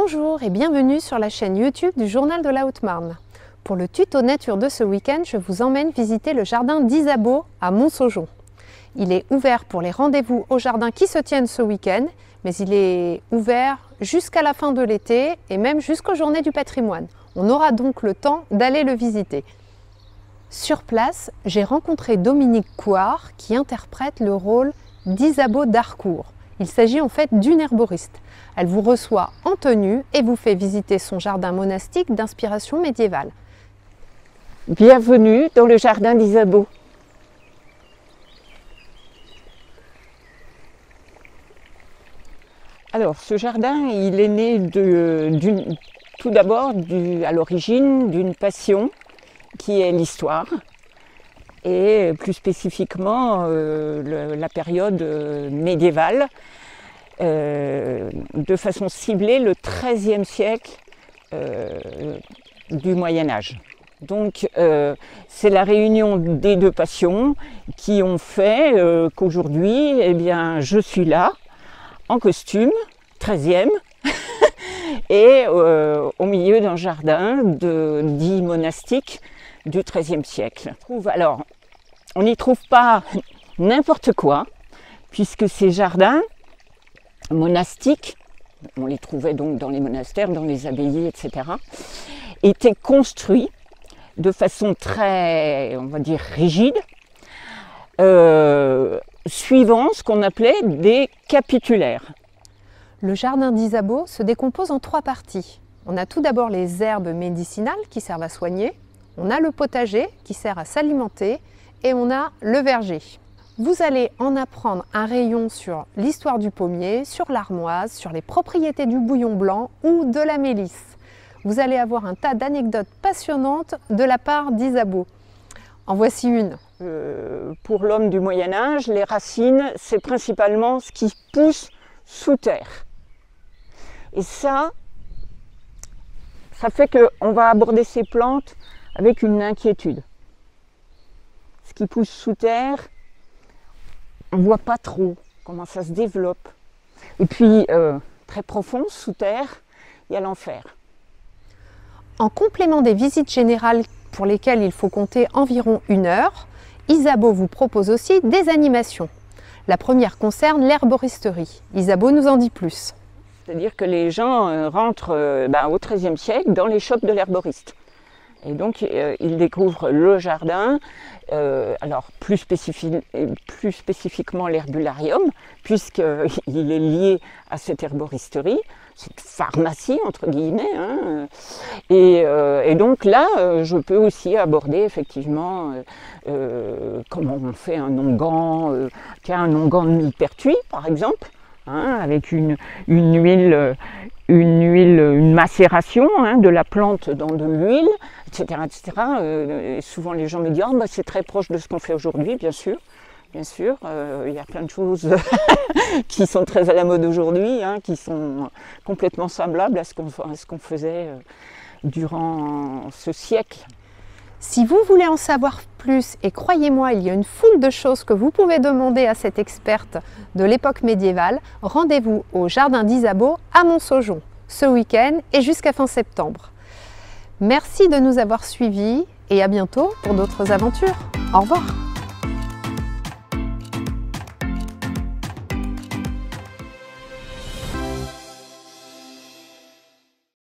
Bonjour et bienvenue sur la chaîne YouTube du Journal de la Haute-Marne. Pour le tuto nature de ce week-end, je vous emmène visiter le jardin d'Isabeau à Montsaujon. Il est ouvert pour les rendez-vous au jardin qui se tiennent ce week-end, mais il est ouvert jusqu'à la fin de l'été et même jusqu'aux Journées du patrimoine. On aura donc le temps d'aller le visiter. Sur place, j'ai rencontré Dominique Couard qui interprète le rôle d'Isabeau d'Harcourt. Il s'agit en fait d'une herboriste. Elle vous reçoit en tenue et vous fait visiter son jardin monastique d'inspiration médiévale. Bienvenue dans le jardin d'Isabeau. Alors, ce jardin, il est né tout d'abord à l'origine d'une passion qui est l'histoire et plus spécifiquement la période médiévale, de façon ciblée le XIIIe siècle du Moyen-Âge. Donc c'est la réunion des deux passions qui ont fait qu'aujourd'hui, eh bien, je suis là en costume, 13e, et au milieu d'un jardin dit monastique du XIIIe siècle. Alors, on n'y trouve pas n'importe quoi, puisque ces jardins monastiques, on les trouvait donc dans les monastères, dans les abbayes, etc., étaient construits de façon très, on va dire, rigide, suivant ce qu'on appelait des capitulaires. Le jardin d'Isabeau se décompose en 3 parties. On a tout d'abord les herbes médicinales qui servent à soigner, on a le potager qui sert à s'alimenter et on a le verger. Vous allez en apprendre un rayon sur l'histoire du pommier, sur l'armoise, sur les propriétés du bouillon blanc ou de la mélisse. Vous allez avoir un tas d'anecdotes passionnantes de la part d'Isabeau. En voici une. Pour l'homme du Moyen-Âge, les racines, c'est principalement ce qui pousse sous terre. Et ça fait qu'on va aborder ces plantes avec une inquiétude. Ce qui pousse sous terre, on ne voit pas trop comment ça se développe. Et puis, très profond, sous terre, il y a l'enfer. En complément des visites générales pour lesquelles il faut compter environ 1 heure, Isabeau vous propose aussi des animations. La première concerne l'herboristerie. Isabeau nous en dit plus. C'est-à-dire que les gens rentrent au XIIIe siècle dans les shops de l'herboriste. Et donc, ils découvrent le jardin, alors plus spécifiquement l'herbularium, puisqu'il est lié à cette herboristerie, cette pharmacie, entre guillemets. Hein. Et donc là, je peux aussi aborder effectivement comment on fait un onguent, un onguent de millepertuis, par exemple, hein, avec une macération de la plante dans de l'huile, etc. etc. Souvent les gens me disent oh, c'est très proche de ce qu'on fait aujourd'hui, bien sûr. Bien sûr, il y a plein de choses qui sont très à la mode aujourd'hui, hein, qui sont complètement semblables à ce qu'on faisait durant ce siècle. Si vous voulez en savoir plus, et croyez-moi, il y a une foule de choses que vous pouvez demander à cette experte de l'époque médiévale, rendez-vous au jardin d'Isabeau à Montsaujon, ce week-end et jusqu'à fin septembre. Merci de nous avoir suivis et à bientôt pour d'autres aventures. Au revoir.